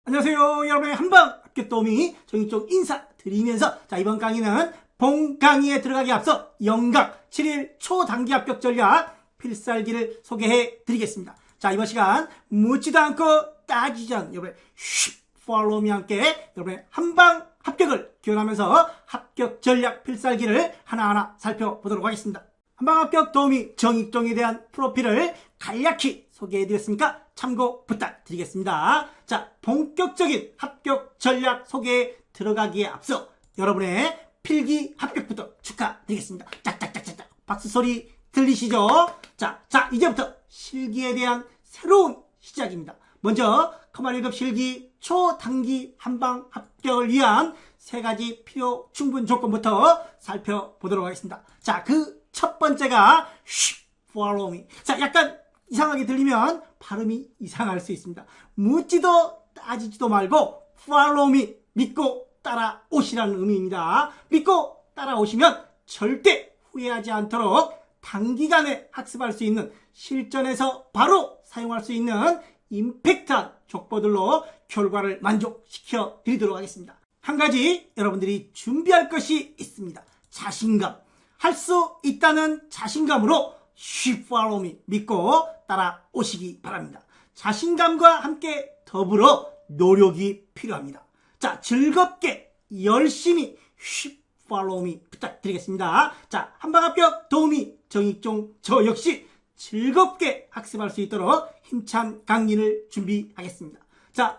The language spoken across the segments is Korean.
안녕하세요. 여러분의 한방 학교 도우미 정익종 인사드리면서 이번 강의는 본 강의에 들어가기 앞서 영각 7일 초단기 합격 전략 필살기를 소개해 드리겠습니다. 이번 시간 묻지도 않고 따지지 않은 여러분의 follow me와 함께 여러분의 한방 합격을 기원하면서 합격 전략 필살기를 하나하나 살펴보도록 하겠습니다. 한방 합격 도우미 정익종에 대한 프로필을 간략히 소개해드렸으니까 참고 부탁드리겠습니다. 본격적인 합격 전략 소개에 들어가기에 앞서 여러분의 필기 합격부터 축하드리겠습니다. 짝짝짝짝짝 박수 소리 들리시죠? 이제부터 실기에 대한 새로운 시작입니다. 먼저 커만 1급 실기 초단기 한방 합격을 위한 세 가지 필요 충분 조건부터 살펴보도록 하겠습니다. 그 첫 번째가 follow me. 약간 이상하게 들리면 발음이 이상할 수 있습니다. 묻지도 따지지도 말고 follow me, 믿고 따라오시라는 의미입니다. 믿고 따라오시면 절대 후회하지 않도록 단기간에 학습할 수 있는, 실전에서 바로 사용할 수 있는 임팩트한 족보들로 결과를 만족시켜 드리도록 하겠습니다. 한 가지 여러분들이 준비할 것이 있습니다. 자신감. 할 수 있다는 자신감으로 follow me, 믿고 따라오시기 바랍니다. 자신감과 함께 더불어 노력이 필요합니다. 즐겁게 열심히 follow me 부탁드리겠습니다. 한방합격 도우미 정익종 저 역시 즐겁게 학습할 수 있도록 힘찬 강의를 준비하겠습니다.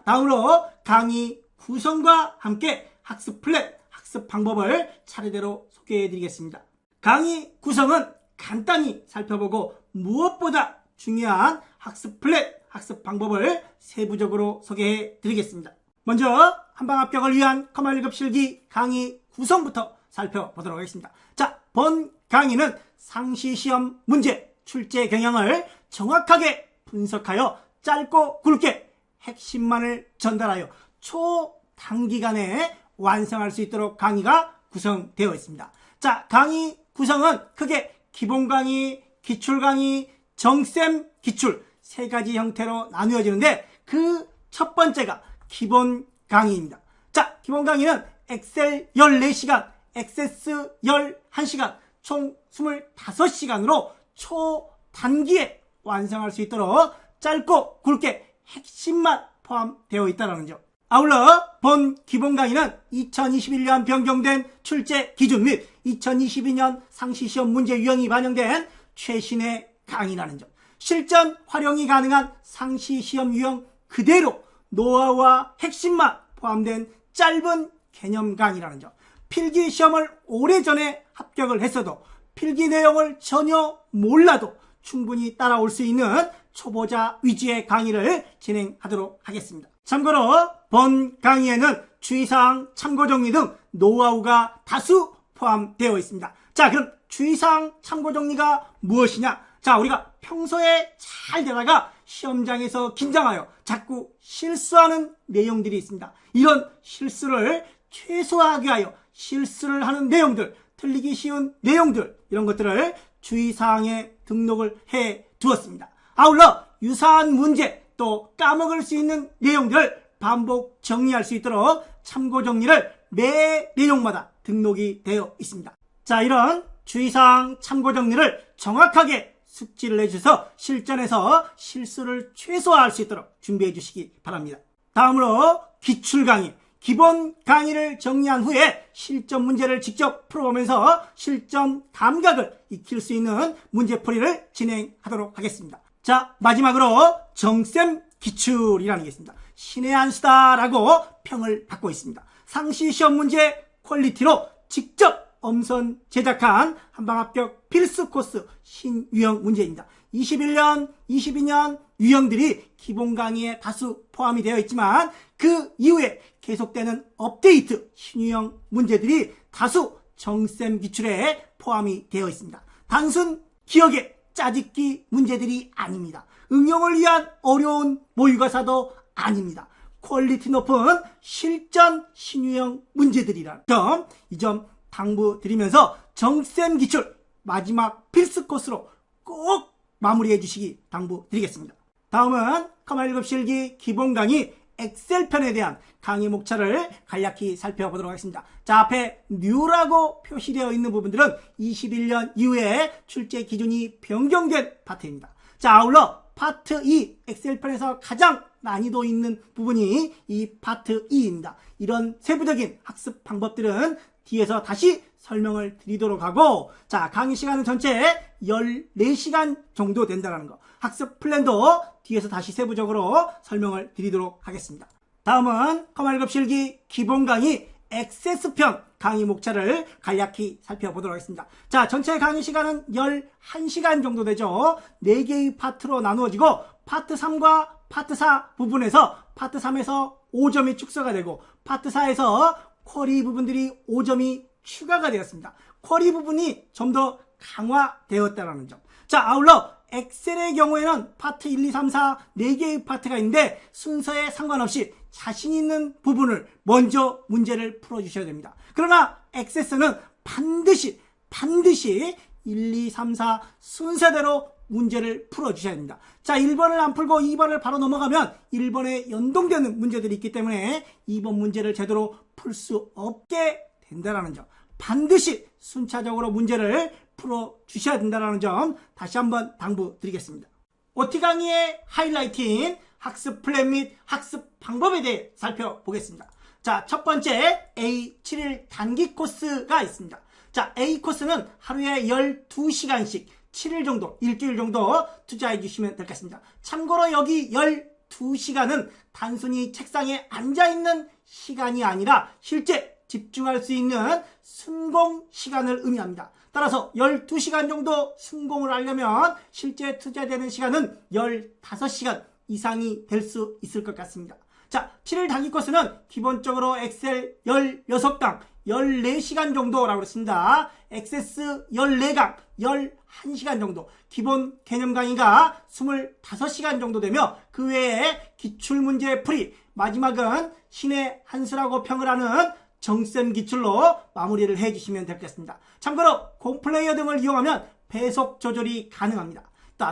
다음으로 강의 구성과 함께 학습 플랜, 학습 방법을 차례대로 소개해드리겠습니다. 강의 구성은 간단히 살펴보고 무엇보다 중요한 학습 플랜, 학습 방법을 세부적으로 소개해 드리겠습니다. 먼저 한방 합격을 위한 커만 1급 실기 강의 구성부터 살펴보도록 하겠습니다. 본 강의는 상시시험 문제 출제 경향을 정확하게 분석하여 짧고 굵게 핵심만을 전달하여 초단기간에 완성할 수 있도록 강의가 구성되어 있습니다. 강의 구성은 크게 기본 강의, 기출 강의, 정쌤 기출 세 가지 형태로 나누어지는데 그 첫 번째가 기본 강의입니다. 기본 강의는 엑셀 14시간, 액세스 11시간, 총 25시간으로 초단기에 완성할 수 있도록 짧고 굵게 핵심만 포함되어 있다는 점. 아울러 본 기본 강의는 2021년 변경된 출제 기준 및 2022년 상시시험 문제 유형이 반영된 최신의 강의라는 점. 실전 활용이 가능한 상시시험 유형 그대로 노하우와 핵심만 포함된 짧은 개념 강의라는 점. 필기시험을 오래전에 합격을 했어도 필기 내용을 전혀 몰라도 충분히 따라올 수 있는 초보자 위주의 강의를 진행하도록 하겠습니다. 참고로 본 강의에는 주의사항, 참고정리 등 노하우가 다수 포함되어 있습니다. 그럼 주의사항, 참고정리가 무엇이냐? 우리가 평소에 잘 되다가 시험장에서 긴장하여 자꾸 실수하는 내용들이 있습니다. 이런 실수를 최소화하기 위하여 실수를 하는 내용들, 틀리기 쉬운 내용들, 이런 것들을 주의사항에 등록을 해 두었습니다. 아울러 유사한 문제, 또 까먹을 수 있는 내용들을 반복 정리할 수 있도록 참고 정리를 매 내용마다 등록이 되어 있습니다. 이런 주의사항 참고 정리를 정확하게 숙지를 해주셔서 실전에서 실수를 최소화할 수 있도록 준비해 주시기 바랍니다. 다음으로 기출 강의. 기본 강의를 정리한 후에 실전 문제를 직접 풀어보면서 실전 감각을 익힐 수 있는 문제풀이를 진행하도록 하겠습니다. 마지막으로 정쌤 기출이라는 게 있습니다. 신의 한 수다라고 평을 받고 있습니다. 상시시험 문제 퀄리티로 직접 엄선 제작한 한방합격 필수 코스 신유형 문제입니다. 21년, 22년 유형들이 기본 강의에 다수 포함이 되어 있지만 그 이후에 계속되는 업데이트 신유형 문제들이 다수 정쌤 기출에 포함이 되어 있습니다. 단순 기억의 짜집기 문제들이 아닙니다. 응용을 위한 어려운 모의고사도 아닙니다. 퀄리티 높은 실전 신유형 문제들이라는 점, 이 점 당부드리면서 정쌤 기출 마지막 필수 코스로 꼭 마무리해 주시기 당부드리겠습니다. 다음은 커만 1급 실기 기본 강의 엑셀편에 대한 강의 목차를 간략히 살펴보도록 하겠습니다. 자, 앞에 New라고 표시되어 있는 부분들은 21년 이후에 출제 기준이 변경된 파트입니다. 자, 아울러 파트 2, 엑셀편에서 가장 난이도 있는 부분이 이 파트 2입니다. 이런 세부적인 학습 방법들은 뒤에서 다시 설명을 드리도록 하고, 자, 강의 시간은 전체 14시간 정도 된다는 거. 학습 플랜도 뒤에서 다시 세부적으로 설명을 드리도록 하겠습니다. 다음은 커말급실기 기본 강의 액세스편 강의 목차를 간략히 살펴보도록 하겠습니다. 자, 전체 강의 시간은 11시간 정도 되죠. 4개의 파트로 나누어지고 파트 3과 파트 4 부분에서 파트 3에서 5점이 축소가 되고 파트 4에서 쿼리 부분들이 5점이 추가가 되었습니다. 쿼리 부분이 좀 더 강화되었다는 점. 자, 아울러 엑셀의 경우에는 파트 1, 2, 3, 4 4개의 파트가 있는데 순서에 상관없이 자신 있는 부분을 먼저 문제를 풀어주셔야 됩니다. 그러나 액세스는 반드시 1, 2, 3, 4 순서대로 문제를 풀어주셔야 됩니다. 자, 1번을 안 풀고 2번을 바로 넘어가면 1번에 연동되는 문제들이 있기 때문에 2번 문제를 제대로 풀 수 없게 된다는 점. 반드시 순차적으로 문제를 풀어주셔야 된다는 점 다시 한번 당부드리겠습니다. OT 강의의 하이라이트인 학습 플랜 및 학습 방법에 대해 살펴보겠습니다. 자, 첫 번째 A7일 단기 코스가 있습니다. 자, A 코스는 하루에 12시간씩 7일 정도, 일주일 정도 투자해 주시면 될 것 같습니다. 참고로 여기 12시간은 단순히 책상에 앉아있는 시간이 아니라 실제 집중할 수 있는 순공 시간을 의미합니다. 따라서 12시간 정도 순공을 하려면 실제 투자되는 시간은 15시간 이상이 될 수 있을 것 같습니다. 자, 7일 단기 코스는 기본적으로 엑셀 16강, 14시간 정도라고 했습니다. 액세스 14강, 11시간 정도, 기본 개념 강의가 25시간 정도 되며 그 외에 기출문제 풀이, 마지막은 신의 한 수라고 평을 하는 정쌤 기출로 마무리를 해주시면 될 것 같습니다. 참고로 곰플레이어 등을 이용하면 배속 조절이 가능합니다.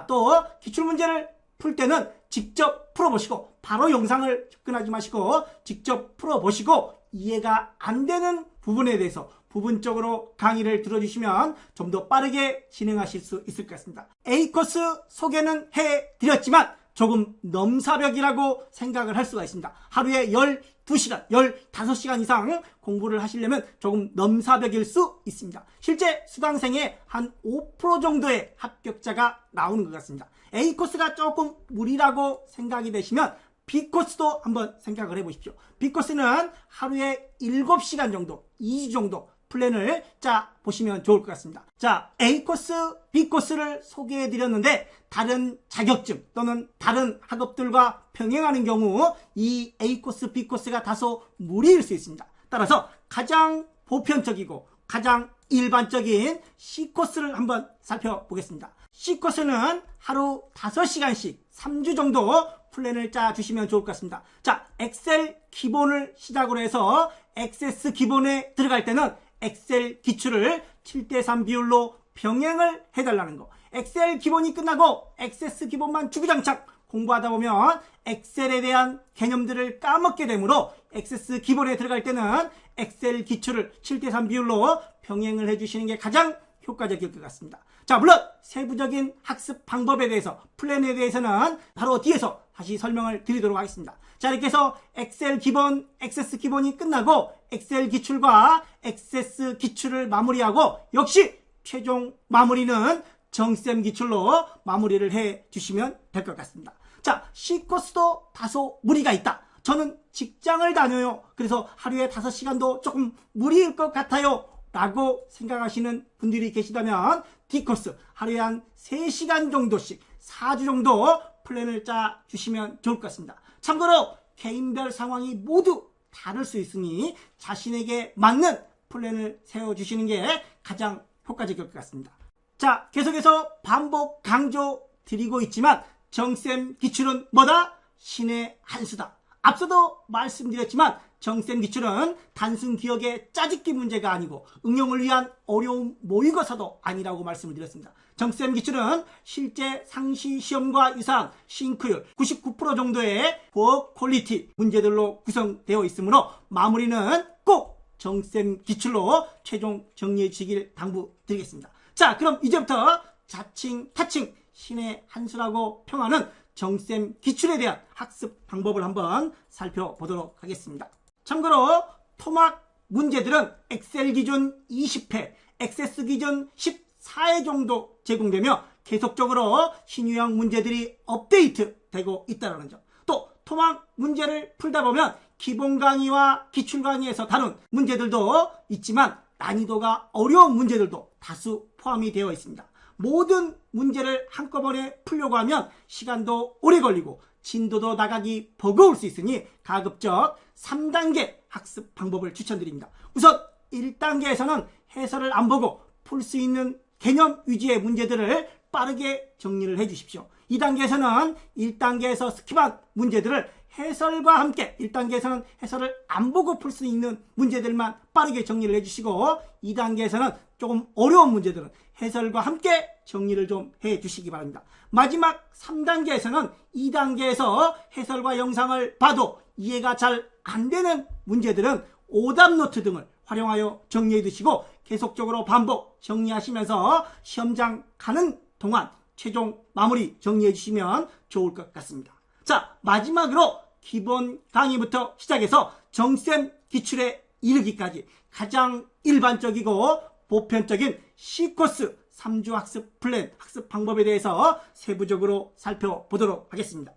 또 기출문제를 풀 때는 직접 풀어보시고 바로 영상을 접근하지 마시고 직접 풀어보시고 이해가 안 되는 부분에 대해서 부분적으로 강의를 들어주시면 좀 더 빠르게 진행하실 수 있을 것 같습니다. A코스 소개는 해드렸지만 조금 넘사벽이라고 생각을 할 수가 있습니다. 하루에 12시간, 15시간 이상 공부를 하시려면 조금 넘사벽일 수 있습니다. 실제 수강생의 한 5% 정도의 합격자가 나오는 것 같습니다. A코스가 조금 무리라고 생각이 되시면 B코스도 한번 생각을 해보십시오. B코스는 하루에 7시간 정도, 2주 정도 플랜을 짜 보시면 좋을 것 같습니다. 자, A코스, B코스를 소개해 드렸는데 다른 자격증 또는 다른 학업들과 병행하는 경우 이 A코스, B코스가 다소 무리일 수 있습니다. 따라서 가장 보편적이고 가장 일반적인 C코스를 한번 살펴보겠습니다. C코스는 하루 5시간씩 3주 정도 플랜을 짜주시면 좋을 것 같습니다. 자, 엑셀 기본을 시작으로 해서 액세스 기본에 들어갈 때는 엑셀 기출을 7:3 비율로 병행을 해달라는 거. 엑셀 기본이 끝나고 액세스 기본만 주구장창 공부하다 보면 엑셀에 대한 개념들을 까먹게 되므로 액세스 기본에 들어갈 때는 엑셀 기출을 7:3 비율로 병행을 해주시는 게 가장 효과적일 것 같습니다. 자, 물론 세부적인 학습 방법에 대해서 플랜에 대해서는 바로 뒤에서 다시 설명을 드리도록 하겠습니다. 자, 이렇게 해서 엑셀 기본, 액세스 기본이 끝나고 엑셀 기출과 액세스 기출을 마무리하고 역시 최종 마무리는 정쌤 기출로 마무리를 해 주시면 될 것 같습니다. 자, C코스도 다소 무리가 있다. 저는 직장을 다녀요. 그래서 하루에 5시간도 조금 무리일 것 같아요. 라고 생각하시는 분들이 계시다면 D코스 하루에 한 3시간 정도씩 4주 정도 플랜을 짜 주시면 좋을 것 같습니다. 참고로 개인별 상황이 모두 다를 수 있으니 자신에게 맞는 플랜을 세워주시는 게 가장 효과적일 것 같습니다. 자, 계속해서 반복 강조 드리고 있지만 정쌤 기출은 뭐다? 신의 한 수다. 앞서도 말씀드렸지만 정쌤 기출은 단순 기억의 짜집기 문제가 아니고 응용을 위한 어려운 모의고사도 아니라고 말씀을 드렸습니다. 정쌤 기출은 실제 상시 시험과 유사한 싱크율 99% 정도의 고어 퀄리티 문제들로 구성되어 있으므로 마무리는 꼭 정쌤 기출로 최종 정리해 주시길 당부드리겠습니다. 자, 그럼 이제부터 자칭 타칭 신의 한 수라고 평하는 정쌤 기출에 대한 학습 방법을 한번 살펴보도록 하겠습니다. 참고로 토막 문제들은 엑셀 기준 20회, 액세스 기준 14회 정도 제공되며 계속적으로 신유형 문제들이 업데이트 되고 있다는 점. 또 토막 문제를 풀다 보면 기본 강의와 기출 강의에서 다룬 문제들도 있지만 난이도가 어려운 문제들도 다수 포함이 되어 있습니다. 모든 문제를 한꺼번에 풀려고 하면 시간도 오래 걸리고 진도도 나가기 버거울 수 있으니 가급적 3단계 학습 방법을 추천드립니다. 우선 1단계에서는 해설을 안 보고 풀 수 있는 개념 위주의 문제들을 빠르게 정리를 해 주십시오. 2단계에서는 1단계에서 스킵한 문제들을 해설과 함께 1단계에서는 해설을 안 보고 풀 수 있는 문제들만 빠르게 정리를 해주시고 2단계에서는 조금 어려운 문제들은 해설과 함께 정리를 좀 해주시기 바랍니다. 마지막 3단계에서는 2단계에서 해설과 영상을 봐도 이해가 잘 안 되는 문제들은 오답노트 등을 활용하여 정리해 두시고 계속적으로 반복 정리하시면서 시험장 가는 동안 최종 마무리 정리해 주시면 좋을 것 같습니다. 자, 마지막으로 기본 강의부터 시작해서 정쌤 기출에 이르기까지 가장 일반적이고 보편적인 C코스 3주 학습 플랜 학습 방법에 대해서 세부적으로 살펴보도록 하겠습니다.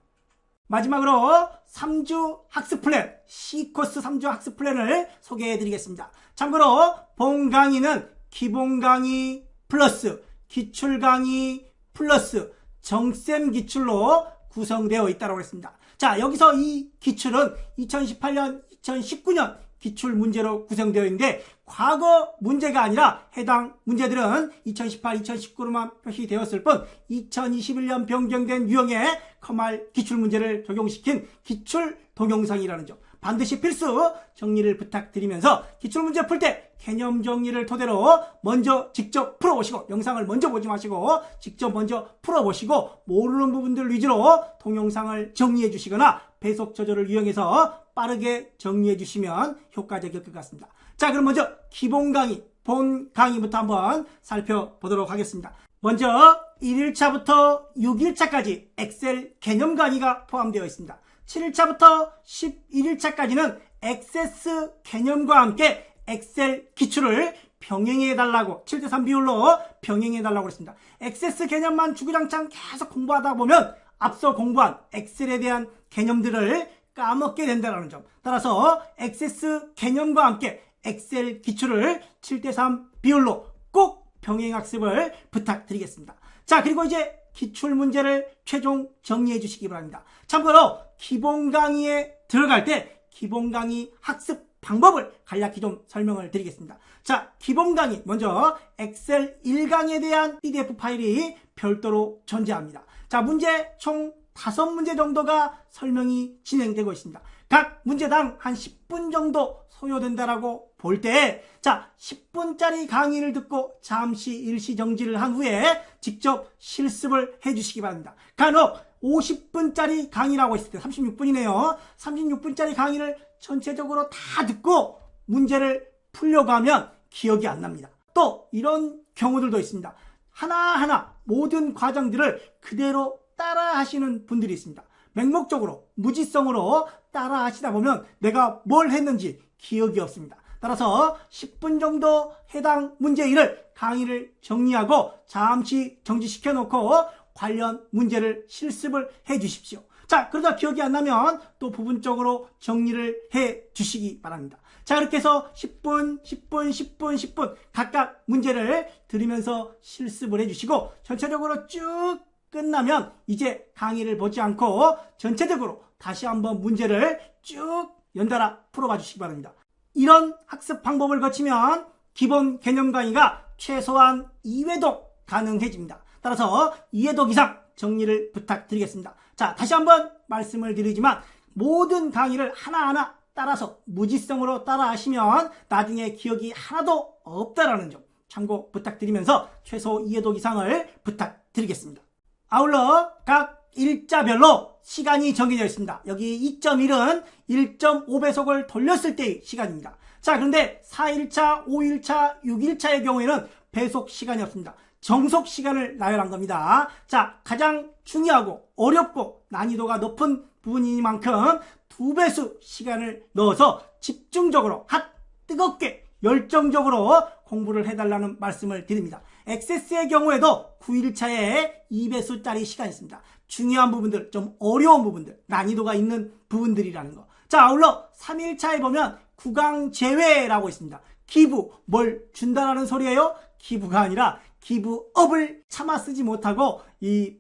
마지막으로 3주 학습 플랜 C코스 3주 학습 플랜을 소개해 드리겠습니다. 참고로 본 강의는 기본 강의 플러스 기출 강의 플러스 정쌤 기출로 구성되어 있다고 했습니다. 자, 여기서 이 기출은 2018년, 2019년 기출 문제로 구성되어 있는데 과거 문제가 아니라 해당 문제들은 2018, 2019로만 표시되었을 뿐 2021년 변경된 유형의 컴활 기출 문제를 적용시킨 기출 동영상이라는 점 반드시 필수 정리를 부탁드리면서 기출 문제 풀 때 개념 정리를 토대로 먼저 직접 풀어보시고 영상을 먼저 보지 마시고 직접 먼저 풀어보시고 모르는 부분들 위주로 동영상을 정리해 주시거나 배속 조절을 이용해서 빠르게 정리해 주시면 효과적일 것 같습니다. 자, 그럼 먼저 기본 강의, 본 강의부터 한번 살펴보도록 하겠습니다. 먼저 1일차부터 6일차까지 엑셀 개념 강의가 포함되어 있습니다. 7일차부터 11일차까지는 액세스 개념과 함께 엑셀 기출을 병행해달라고 7대3 비율로 병행해달라고 했습니다. 액세스 개념만 주구장창 계속 공부하다 보면 앞서 공부한 엑셀에 대한 개념들을 까먹게 된다는 점. 따라서 액세스 개념과 함께 엑셀 기출을 7대3 비율로 꼭 병행학습을 부탁드리겠습니다. 자, 그리고 이제 기출 문제를 최종 정리해 주시기 바랍니다. 참고로 기본 강의에 들어갈 때 기본 강의 학습 방법을 간략히 좀 설명을 드리겠습니다. 자, 기본 강의 먼저 엑셀 1강에 대한 PDF 파일이 별도로 존재합니다. 자, 문제 총 5문제 정도가 설명이 진행되고 있습니다. 각 문제당 한 10분 정도 소요된다라고 볼 때, 자, 10분짜리 강의를 듣고 잠시 일시 정지를 한 후에 직접 실습을 해주시기 바랍니다. 간혹 50분짜리 강의라고 했을 때 36분이네요. 36분짜리 강의를 전체적으로 다 듣고 문제를 풀려고 하면 기억이 안 납니다. 또 이런 경우들도 있습니다. 하나하나 모든 과정들을 그대로 따라 하시는 분들이 있습니다. 맹목적으로 무지성으로 따라 하시다 보면 내가 뭘 했는지 기억이 없습니다. 따라서 10분 정도 해당 문제일을 강의를 정리하고 잠시 정지시켜 놓고 관련 문제를 실습을 해 주십시오. 자, 그러다 기억이 안 나면 또 부분적으로 정리를 해 주시기 바랍니다. 자, 이렇게 해서 10분, 10분, 10분, 10분 각각 문제를 들으면서 실습을 해 주시고 전체적으로 쭉 끝나면 이제 강의를 보지 않고 전체적으로 다시 한번 문제를 쭉 연달아 풀어봐 주시기 바랍니다. 이런 학습 방법을 거치면 기본 개념 강의가 최소한 2회독 가능해집니다. 따라서 2회독 이상 정리를 부탁드리겠습니다. 자, 다시 한번 말씀을 드리지만 모든 강의를 하나하나 따라서 무지성으로 따라 하시면 나중에 기억이 하나도 없다라는 점 참고 부탁드리면서 최소 이해독 이상을 부탁드리겠습니다. 아울러 각 일자별로 시간이 정해져 있습니다. 여기 2.1은 1.5배속을 돌렸을 때의 시간입니다. 자, 그런데 4일차, 5일차, 6일차의 경우에는 배속 시간이 없습니다. 정속 시간을 나열한 겁니다. 자, 가장 중요하고 어렵고 난이도가 높은 부분이니만큼 2배수 시간을 넣어서 집중적으로 뜨겁게 열정적으로 공부를 해달라는 말씀을 드립니다. 액세스의 경우에도 9일차에 2배수짜리 시간이 있습니다. 중요한 부분들, 좀 어려운 부분들, 난이도가 있는 부분들이라는 거. 자, 아울러 3일차에 보면 구강 제외라고 있습니다. 기부, 뭘 준다라는 소리예요? 기부가 아니라 기부업을 참아 쓰지 못하고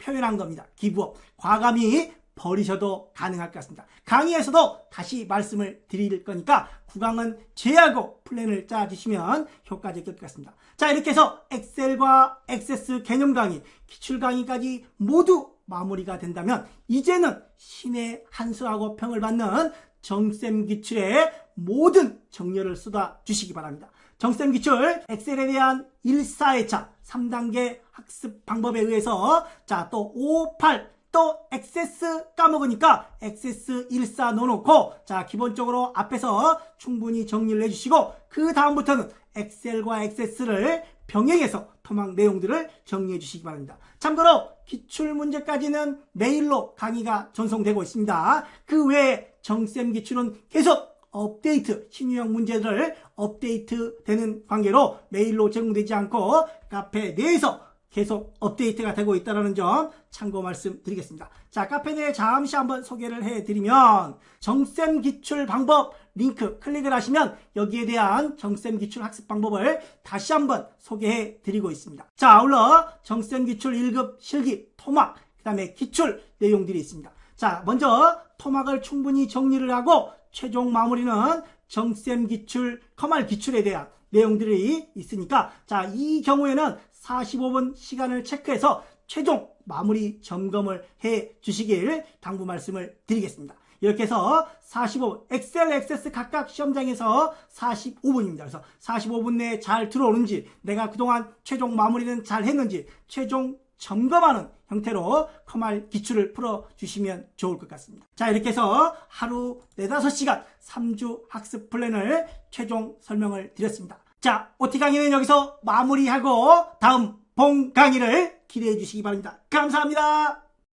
표현한 겁니다. 기부업. 과감히 버리셔도 가능할 것 같습니다. 강의에서도 다시 말씀을 드릴 거니까 구강은 제하고 플랜을 짜주시면 효과적일 것 같습니다. 자, 이렇게 해서 엑셀과 액세스 개념 강의, 기출 강의까지 모두 마무리가 된다면 이제는 신의 한 수하고 평을 받는 정쌤 기출에 모든 정열을 쏟아주시기 바랍니다. 정쌤 기출 엑셀에 대한 1, 4회차 3단계 학습 방법에 의해서 자, 또 5, 8 또 액세스 까먹으니까 액세스 1, 4 넣어놓고 자, 기본적으로 앞에서 충분히 정리를 해주시고 그 다음부터는 엑셀과 액세스를 병행해서 토막 내용들을 정리해 주시기 바랍니다. 참고로 기출문제까지는 메일로 강의가 전송되고 있습니다. 그 외에 정쌤 기출은 계속 업데이트, 신유형 문제들을 업데이트 되는 관계로 메일로 제공되지 않고 카페 내에서 계속 업데이트가 되고 있다는 점 참고 말씀드리겠습니다. 자, 카페 내에 잠시 한번 소개를 해드리면 정쌤 기출 방법 링크 클릭을 하시면 여기에 대한 정쌤 기출 학습 방법을 다시 한번 소개해드리고 있습니다. 자, 아울러 정쌤 기출 1급 실기, 토막, 그 다음에 기출 내용들이 있습니다. 자, 먼저 토막을 충분히 정리를 하고 최종 마무리는 정쌤 기출, 커말 기출에 대한 내용들이 있으니까 자, 이 경우에는 45분 시간을 체크해서 최종 마무리 점검을 해 주시길 당부 말씀을 드리겠습니다. 이렇게 해서 45분 엑셀, 액세스 각각 시험장에서 45분입니다. 그래서 45분 내에 잘 들어오는지 내가 그동안 최종 마무리는 잘 했는지 최종 점검하는 형태로 커말 기출을 풀어주시면 좋을 것 같습니다. 자, 이렇게 해서 하루 4-5시간 3주 학습 플랜을 최종 설명을 드렸습니다. 자, OT 강의는 여기서 마무리하고 다음 본 강의를 기대해 주시기 바랍니다. 감사합니다.